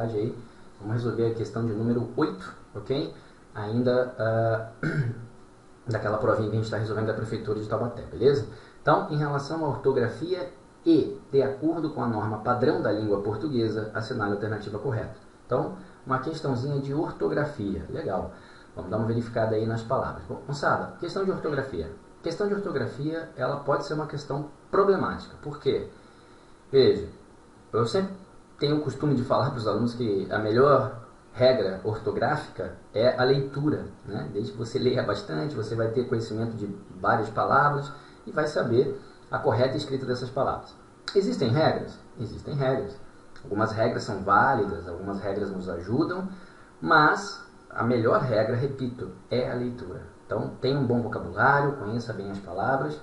continuidade aí. Vamos resolver a questão de número 8, ok? Ainda daquela provinha que a gente está resolvendo da Prefeitura de Taubaté, beleza? Então, em relação à ortografia e, de acordo com a norma padrão da língua portuguesa, assinale a alternativa correta. Então, uma questãozinha de ortografia, legal. Vamos dar uma verificada aí nas palavras. Bom, moçada, questão de ortografia. Questão de ortografia, ela pode ser uma questão problemática. Por quê? Veja, eu sempre tenho o costume de falar para os alunos que a melhor regra ortográfica é a leitura, né? Desde que você leia bastante, você vai ter conhecimento de várias palavras e vai saber a correta escrita dessas palavras. Existem regras? Existem regras. Algumas regras são válidas, algumas regras nos ajudam, mas a melhor regra, repito, é a leitura. Então, tenha um bom vocabulário, conheça bem as palavras,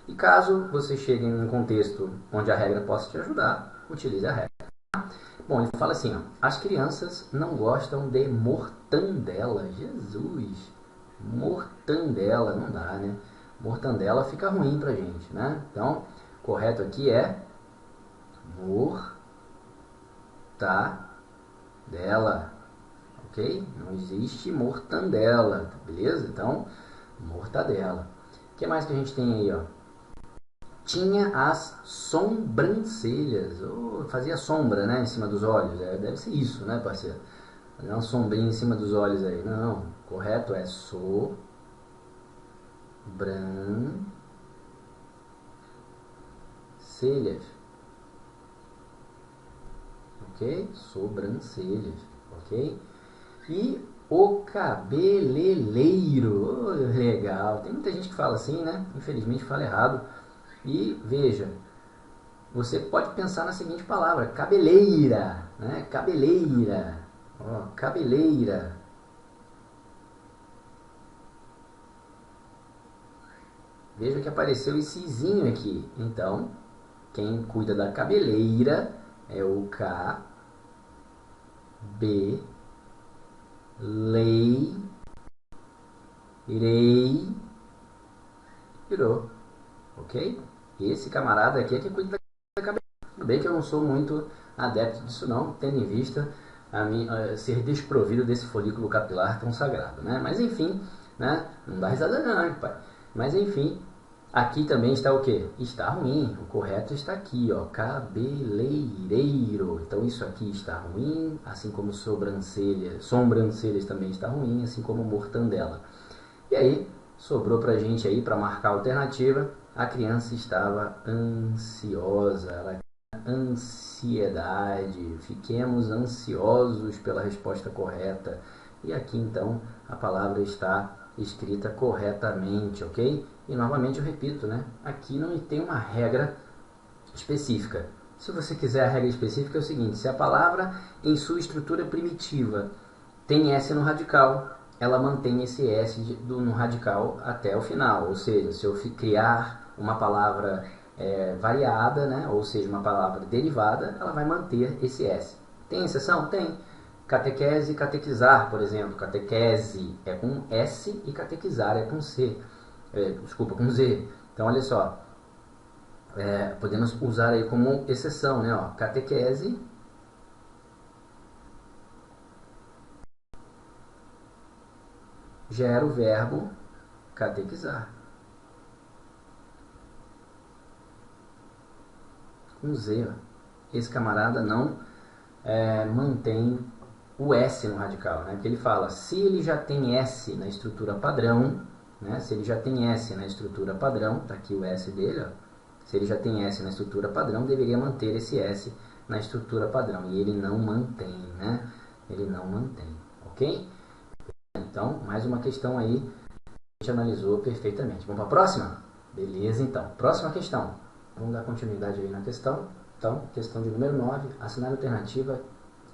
e caso você chegue em um contexto onde a regra possa te ajudar, utilize a regra. Bom, ele fala assim, ó, as crianças não gostam de mortandela. Jesus! Mortandela, não dá, né? Mortandela fica ruim pra gente, né? Então, correto aqui é mortadela, ok? Não existe mortandela, beleza? Então, mortadela. O que mais que a gente tem aí, ó? Tinha as sobrancelhas. Oh, fazia sombra, né, em cima dos olhos. Deve ser isso, né, parceiro? Fazer uma sombrinha em cima dos olhos aí. Não, correto é sobrancelhas. Ok? Sobrancelhas. Ok? E o cabeleireiro. Oh, legal. Tem muita gente que fala assim, né? Infelizmente fala errado. E veja, você pode pensar na seguinte palavra, cabeleira, né? Cabeleira, ó, cabeleira. Veja que apareceu esse izinho aqui. Então, quem cuida da cabeleira é o cabeleireiro, ok? Esse camarada aqui é que cuida da cabeleira. Tudo bem que eu não sou muito adepto disso não, tendo em vista a ser desprovido desse folículo capilar tão sagrado, né? Mas enfim, né? Não dá risada não, pai. Mas enfim, aqui também está o quê? Está ruim. O correto está aqui, ó, cabeleireiro. Então isso aqui está ruim, assim como sobrancelhas também está ruim, assim como mortandela. E aí, sobrou pra gente aí, para marcar a alternativa, a criança estava ansiosa, ela tinha ansiedade, fiquemos ansiosos pela resposta correta. E aqui então a palavra está escrita corretamente, ok? E novamente eu repito, né? Aqui não tem uma regra específica. Se você quiser a regra específica é o seguinte, se a palavra em sua estrutura primitiva tem S no radical, ela mantém esse S no radical até o final. Ou seja, se eu criar uma palavra variada, né, ou seja, uma palavra derivada, ela vai manter esse S. Tem exceção? Tem. Catequese e catequizar, por exemplo. Catequese é com S e catequizar é com C. Com Z. Então, olha só. Podemos usar aí como exceção, né? Ó, catequese gera o verbo catequizar. Com Z. Ó. Esse camarada não mantém o S no radical, né? Porque ele fala, se ele já tem S na estrutura padrão, né? Se ele já tem S na estrutura padrão, tá aqui o S dele, ó. Se ele já tem S na estrutura padrão, deveria manter esse S na estrutura padrão. E ele não mantém, né? Ele não mantém, ok? Então, mais uma questão aí que a gente analisou perfeitamente. Vamos para a próxima? Beleza, então. Próxima questão. Vamos dar continuidade aí na questão. Então, questão de número 9, assinale a alternativa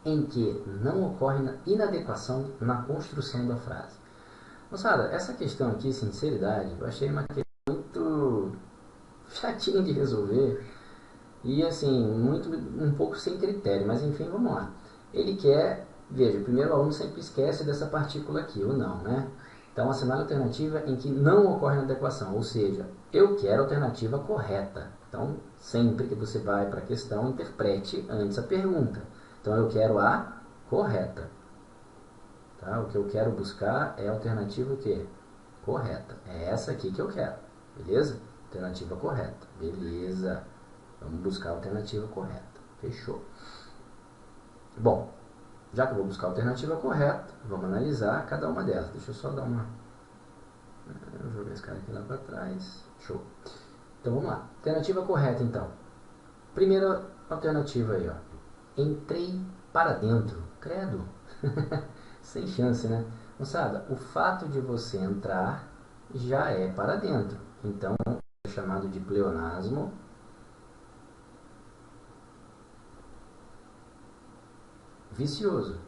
em que não ocorre inadequação na construção da frase. Moçada, essa questão aqui, sinceridade, eu achei uma questão muito chatinha de resolver e assim, um pouco sem critério, mas enfim, vamos lá. Ele quer, veja, o primeiro aluno sempre esquece dessa partícula aqui, ou não, né? Então, assinale a alternativa em que não ocorre inadequação, ou seja, eu quero a alternativa correta. Então, sempre que você vai para a questão, interprete antes a pergunta. Então, eu quero a correta. Tá? O que eu quero buscar é a alternativa o quê? Correta. É essa aqui que eu quero. Beleza? Alternativa correta. Beleza. Vamos buscar a alternativa correta. Fechou. Bom, já que eu vou buscar a alternativa correta, vamos analisar cada uma delas. Deixa eu só dar uma... Eu joguei esse cara aqui lá para trás. Show. Então vamos lá. Alternativa correta então. Primeira alternativa aí, ó. Entrei para dentro. Credo. Sem chance, né? Moçada, o fato de você entrar já é para dentro. Então, é chamado de pleonasmo vicioso.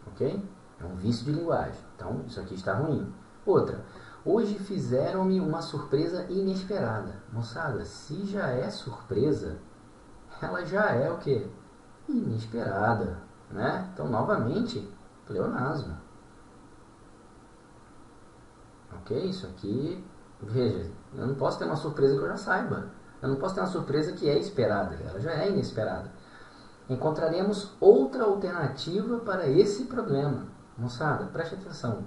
Ok? É um vício de linguagem. Então, isso aqui está ruim. Outra. Hoje fizeram-me uma surpresa inesperada. Moçada, se já é surpresa, ela já é o quê? Inesperada. Né? Então, novamente, pleonasmo. Ok? Isso aqui, veja, eu não posso ter uma surpresa que eu já saiba. Eu não posso ter uma surpresa que é esperada. Ela já é inesperada. Encontraremos outra alternativa para esse problema. Moçada, preste atenção.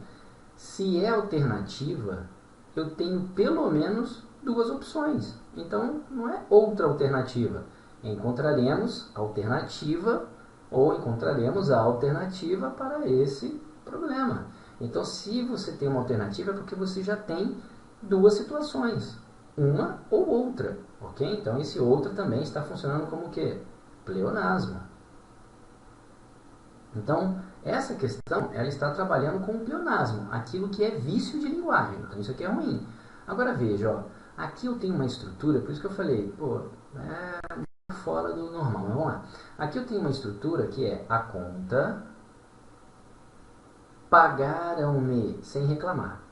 Se é alternativa, eu tenho pelo menos duas opções. Então, não é outra alternativa. Encontraremos alternativa ou encontraremos a alternativa para esse problema. Então, se você tem uma alternativa, é porque você já tem duas situações. Uma ou outra. Ok? Então, esse outra também está funcionando como o quê? Pleonasmo. Então, essa questão, ela está trabalhando com o pleonasmo, aquilo que é vício de linguagem. Então, isso aqui é ruim. Agora, veja, ó, aqui eu tenho uma estrutura, por isso que eu falei, pô, é fora do normal, mas vamos lá. Aqui eu tenho uma estrutura que é a conta pagaram-me sem reclamar.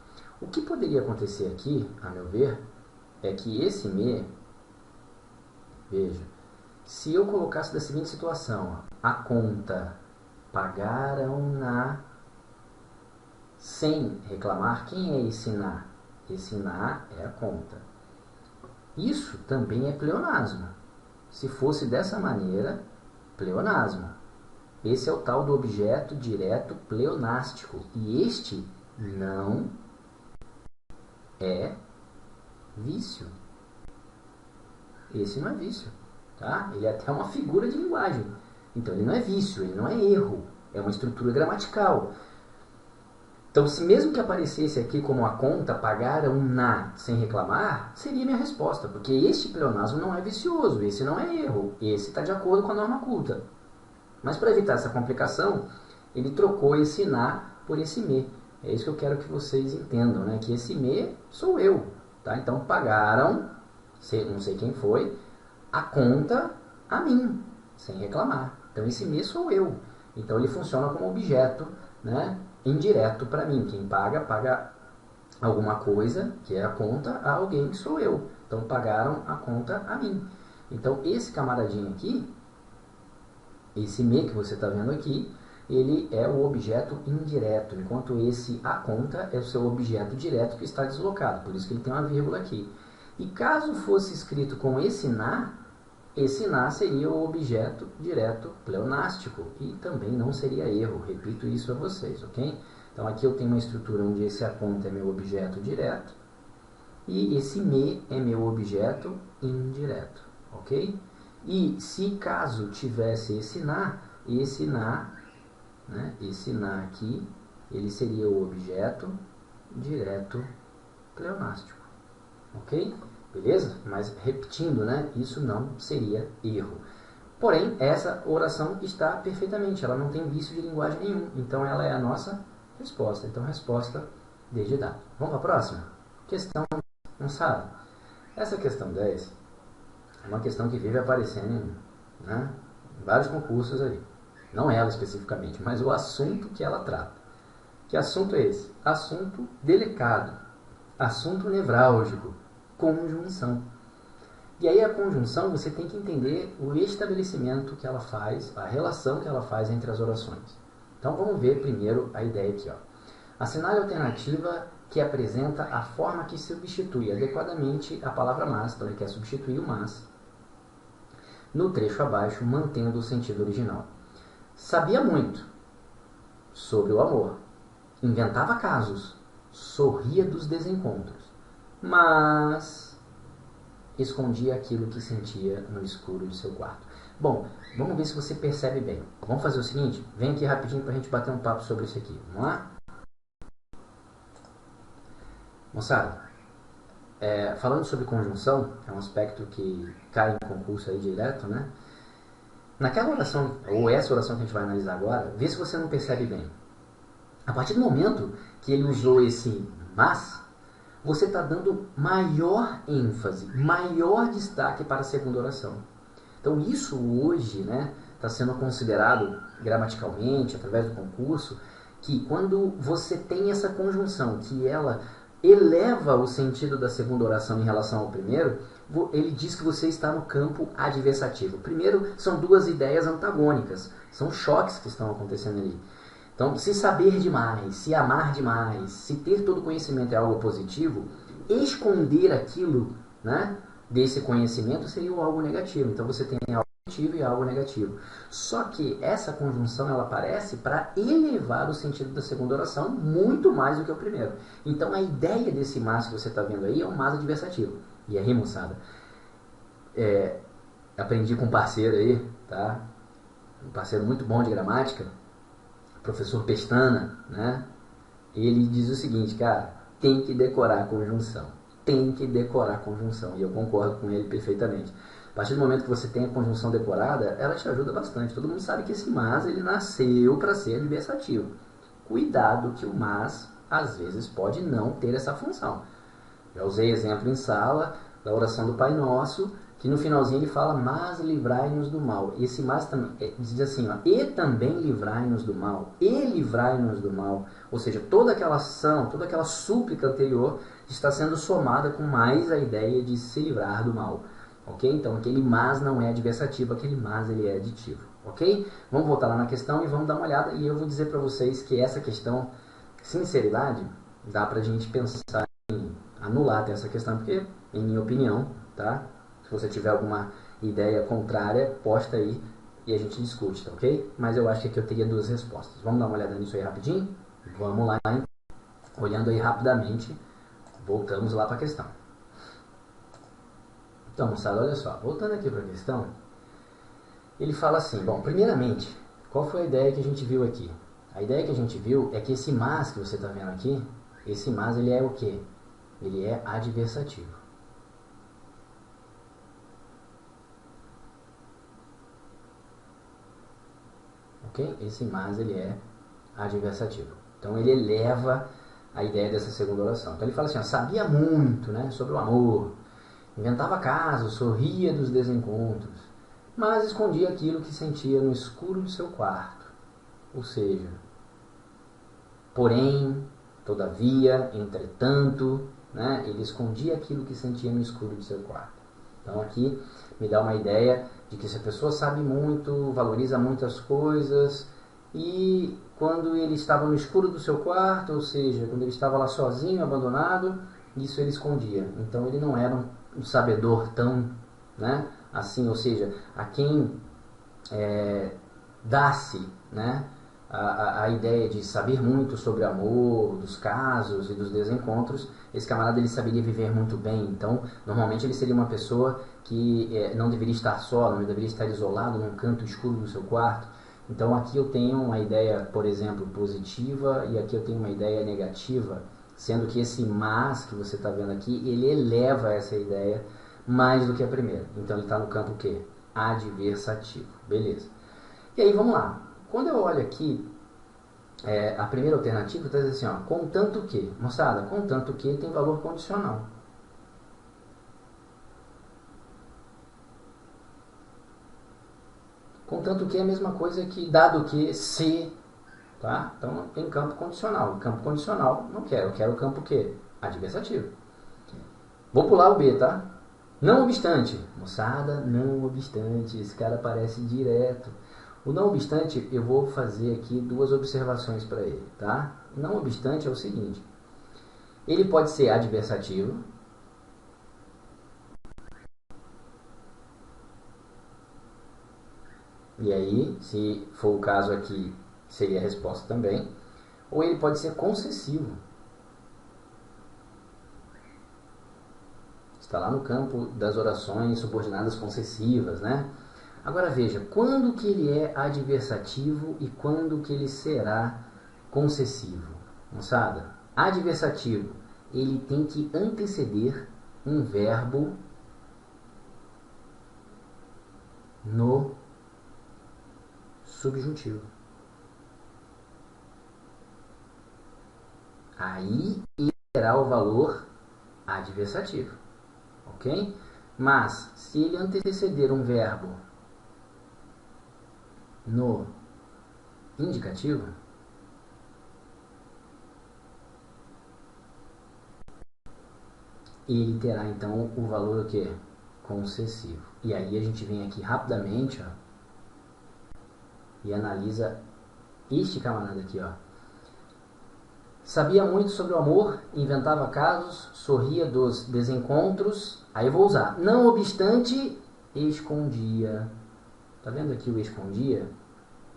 O que poderia acontecer aqui, a meu ver, é que esse me, veja, se eu colocasse da seguinte situação, ó, a conta pagaram-na sem reclamar, quem é esse na? Esse na é a conta. Isso também é pleonasmo. Se fosse dessa maneira, pleonasmo. Esse é o tal do objeto direto pleonástico. E este não é vício. Esse não é vício. Tá? Ele é até uma figura de linguagem. Então ele não é vício, ele não é erro. É uma estrutura gramatical. Então, se mesmo que aparecesse aqui como a conta pagaram na sem reclamar, seria minha resposta. Porque este pleonasmo não é vicioso, esse não é erro. Esse está de acordo com a norma culta. Mas para evitar essa complicação, ele trocou esse na por esse me. É isso que eu quero que vocês entendam, né? Que esse me sou eu. Tá? Então, pagaram, não sei quem foi, a conta a mim, sem reclamar. Então, esse me sou eu. Então, ele funciona como objeto, né, indireto para mim. Quem paga, paga alguma coisa, que é a conta, a alguém que sou eu. Então, pagaram a conta a mim. Então, esse camaradinho aqui, esse me que você está vendo aqui, ele é o objeto indireto, enquanto esse a conta é o seu objeto direto que está deslocado. Por isso que ele tem uma vírgula aqui. E caso fosse escrito com esse na seria o objeto direto pleonástico e também não seria erro. Repito isso a vocês, ok? Então aqui eu tenho uma estrutura onde esse a conta é meu objeto direto e esse me é meu objeto indireto, ok? E se caso tivesse esse na, né, esse na aqui, ele seria o objeto direto pleonástico, ok? Beleza? Mas repetindo, né, isso não seria erro. Porém, essa oração está perfeitamente, ela não tem vício de linguagem nenhum, então ela é a nossa resposta. Então, resposta desde dado. Vamos para a próxima? Questão lançada. Essa questão 10 é uma questão que vive aparecendo, né, em vários concursos aí. Não ela especificamente, mas o assunto que ela trata. Que assunto é esse? Assunto delicado, assunto nevrálgico, conjunção. E aí a conjunção você tem que entender o estabelecimento que ela faz, a relação que ela faz entre as orações. Então vamos ver primeiro a ideia aqui. Ó. Assinale a alternativa que apresenta a forma que substitui adequadamente a palavra mas, então ele quer substituir o mas, no trecho abaixo, mantendo o sentido original. Sabia muito sobre o amor, inventava casos, sorria dos desencontros, mas escondia aquilo que sentia no escuro de seu quarto. Bom, vamos ver se você percebe bem. Vamos fazer o seguinte, vem aqui rapidinho para a gente bater um papo sobre isso aqui. Vamos lá? Moçada, falando sobre conjunção, é um aspecto que cai em concurso aí direto, né? Naquela oração, ou essa oração que a gente vai analisar agora, vê se você não percebe bem. A partir do momento que ele usou esse mas, você está dando maior ênfase, maior destaque para a segunda oração. Então isso hoje, né, está sendo considerado gramaticalmente, através do concurso, que quando você tem essa conjunção, que ela eleva o sentido da segunda oração em relação ao primeiro, ele diz que você está no campo adversativo. Primeiro, são duas ideias antagônicas, são choques que estão acontecendo ali. Então, se saber demais, se amar demais, se ter todo conhecimento é algo positivo, esconder aquilo, né, desse conhecimento seria algo negativo. Então, você tem algo positivo e algo negativo. Só que essa conjunção ela aparece para elevar o sentido da segunda oração muito mais do que o primeiro. Então, a ideia desse mas que você está vendo aí é um mas adversativo. E aí, moçada, aprendi com um parceiro aí, tá? Um parceiro muito bom de gramática, professor Pestana, né? Ele diz o seguinte, cara, tem que decorar a conjunção. Tem que decorar a conjunção. E eu concordo com ele perfeitamente. A partir do momento que você tem a conjunção decorada, ela te ajuda bastante. Todo mundo sabe que esse mas, ele nasceu para ser adversativo. Cuidado que o mas, às vezes, pode não ter essa função. Já usei exemplo em sala da oração do Pai Nosso, que no finalzinho ele fala, mas livrai-nos do mal. Esse mas também diz assim, ó, e também livrai-nos do mal, e livrai-nos do mal. Ou seja, toda aquela ação, toda aquela súplica anterior está sendo somada com mais a ideia de se livrar do mal. Ok? Então aquele mas não é adversativo, aquele mas ele é aditivo. Ok? Vamos voltar lá na questão e vamos dar uma olhada. E eu vou dizer para vocês que essa questão, sinceridade, dá para a gente pensar em anular essa questão, porque, em minha opinião, tá? Se você tiver alguma ideia contrária, posta aí e a gente discute, tá ok? Mas eu acho que aqui eu teria duas respostas. Vamos dar uma olhada nisso aí rapidinho? Vamos lá, hein? Olhando aí rapidamente, voltamos lá para a questão. Então, moçada, olha só, voltando aqui para a questão, ele fala assim, bom, primeiramente, qual foi a ideia que a gente viu aqui? A ideia que a gente viu é que esse mas que você está vendo aqui, esse mas ele é o quê? Ele é adversativo. Ok? Esse mas ele é adversativo. Então ele eleva a ideia dessa segunda oração. Então ele fala assim, ó, sabia muito, né, sobre o amor, inventava casos, sorria dos desencontros, mas escondia aquilo que sentia no escuro de seu quarto. Ou seja, porém, todavia, entretanto, né, ele escondia aquilo que sentia no escuro de seu quarto. Então aqui me dá uma ideia de que se a pessoa sabe muito, valoriza muitas coisas, e quando ele estava no escuro do seu quarto, ou seja, quando ele estava lá sozinho, abandonado, isso ele escondia. Então ele não era um sabedor tão, né, assim, ou seja, a quem dá-se, né, a ideia de saber muito sobre amor, dos casos e dos desencontros, esse camarada ele saberia viver muito bem. Então, normalmente ele seria uma pessoa que não deveria estar só, não deveria estar isolado num canto escuro do seu quarto. Então, aqui eu tenho uma ideia, por exemplo, positiva, e aqui eu tenho uma ideia negativa, sendo que esse mas que você está vendo aqui, ele eleva essa ideia mais do que a primeira. Então, ele está no campo o quê? Adversativo. Beleza. E aí, vamos lá. Quando eu olho aqui, a primeira alternativa está dizendo assim, ó, contanto que, moçada, contanto que tem valor condicional. Contanto que é a mesma coisa que dado que se, tá? Então tem campo condicional. Campo condicional não quero, eu quero o campo o quê? Adversativo. Vou pular o B, tá? Não obstante, moçada, não obstante, esse cara aparece direto. O não obstante, eu vou fazer aqui duas observações para ele, tá? Não obstante é o seguinte, ele pode ser adversativo, E aí, se for o caso aqui, seria a resposta também. Ou ele pode ser concessivo. Está lá no campo das orações subordinadas concessivas, né? Agora veja, quando que ele é adversativo e quando que ele será concessivo? Moçada, adversativo, ele tem que anteceder um verbo no subjuntivo. Aí ele terá o valor adversativo, ok? Mas, se ele anteceder um verbo no indicativo, ele terá então o valor o quê? Concessivo. E aí a gente vem aqui rapidamente, ó, e analisa este camarada aqui, ó. Sabia muito sobre o amor, inventava casos, sorria dos desencontros. Aí eu vou usar. Não obstante, escondia. Tá vendo aqui o escondia?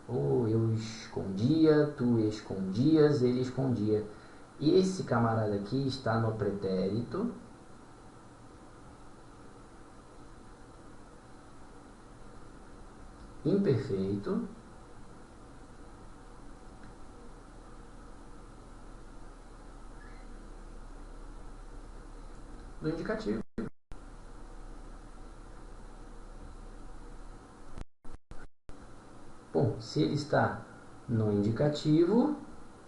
Ou eu escondia, tu escondias, ele escondia. E esse camarada aqui está no pretérito imperfeito do indicativo. Bom, se ele está no indicativo,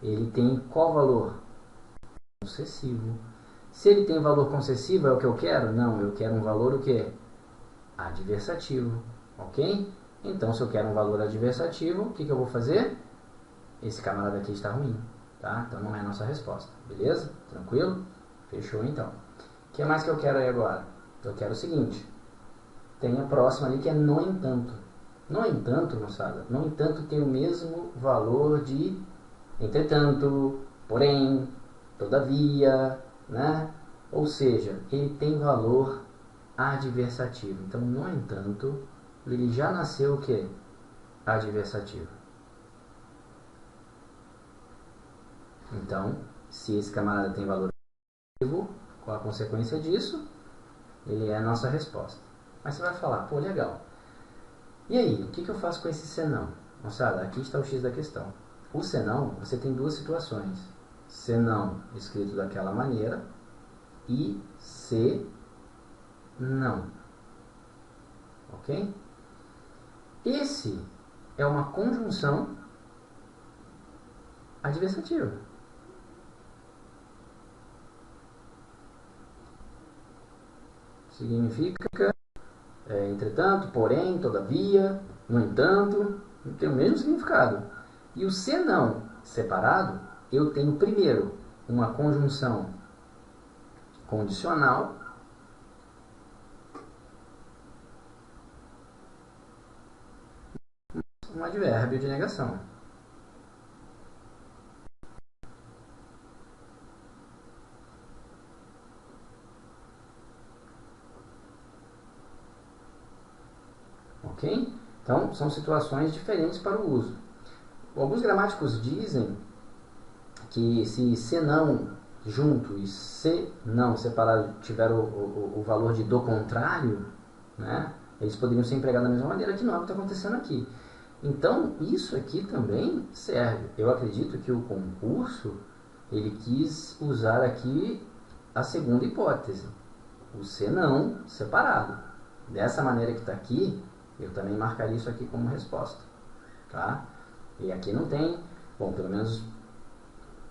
ele tem qual valor? Concessivo. Se ele tem valor concessivo, é o que eu quero? Não, eu quero um valor o quê? Adversativo, ok? Então, se eu quero um valor adversativo, o que eu vou fazer? Esse camarada aqui está ruim, tá? Então não é a nossa resposta, beleza? Tranquilo? Fechou então. O que mais que eu quero aí agora? Eu quero o seguinte, tem a próxima ali que é no entanto. No entanto, moçada, no entanto tem o mesmo valor de entretanto, porém, todavia, né? Ou seja, ele tem valor adversativo. Então, no entanto, ele já nasceu o quê? Adversativo. Então, se esse camarada tem valor adversativo, qual a consequência disso? Ele é a nossa resposta. Mas você vai falar, pô, legal. E aí, o que eu faço com esse senão? Moçada, aqui está o X da questão. O senão, você tem duas situações. Senão escrito daquela maneira e se não. Ok? Esse é uma conjunção adversativa. Significa, entretanto, porém, todavia, no entanto, tem o mesmo significado. E o senão separado, eu tenho primeiro uma conjunção condicional um advérbio de negação. Ok? Então, são situações diferentes para o uso. Alguns gramáticos dizem que se senão junto e se não separado tiver o valor de do contrário, né, eles poderiam ser empregados da mesma maneira, que não é o que está acontecendo aqui. Então, isso aqui também serve. Eu acredito que o concurso ele quis usar aqui a segunda hipótese, o senão separado. Dessa maneira que está aqui, eu também marcaria isso aqui como resposta. Tá? E aqui não tem, bom, pelo menos,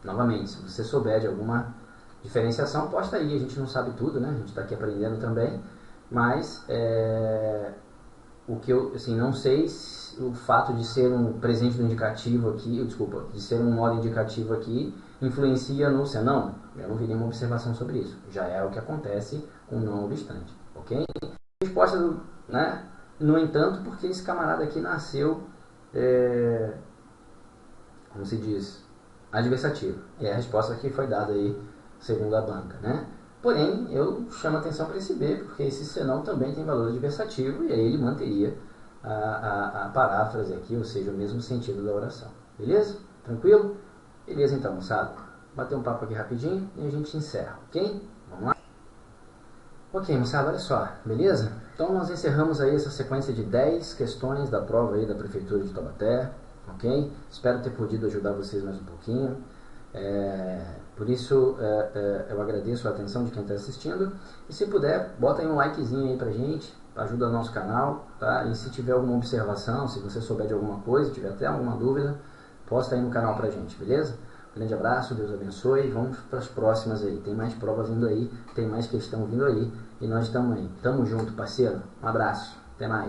novamente, se você souber de alguma diferenciação, posta aí. A gente não sabe tudo, né? A gente está aqui aprendendo também. Mas, o que eu, assim, não sei se o fato de ser um presente do indicativo aqui, desculpa, de ser um modo indicativo aqui, influencia no senão. Eu não vi nenhuma observação sobre isso. Já é o que acontece com não obstante, ok? Resposta do, né? No entanto, porque esse camarada aqui nasceu, como se diz, adversativo. E a resposta que foi dada aí, segundo a banca, né? Porém, eu chamo a atenção para esse B, porque esse senão também tem valor adversativo, e aí ele manteria a paráfrase aqui, ou seja, o mesmo sentido da oração. Beleza? Tranquilo? Beleza então, moçada. Bater um papo aqui rapidinho e a gente encerra, ok? Vamos lá? Ok, moçada, olha só, beleza? Então nós encerramos aí essa sequência de 10 questões da prova aí da Prefeitura de Taubaté, ok? Espero ter podido ajudar vocês mais um pouquinho. Por isso eu agradeço a atenção de quem está assistindo. E se puder, bota aí um likezinho aí pra gente, ajuda o nosso canal, tá? E se tiver alguma observação, se você souber de alguma coisa, tiver até alguma dúvida, posta aí no canal pra gente, beleza? Grande abraço, Deus abençoe, vamos para as próximas aí, tem mais prova vindo aí, tem mais questão vindo aí, e nós estamos aí. Tamo junto, parceiro, um abraço, até mais.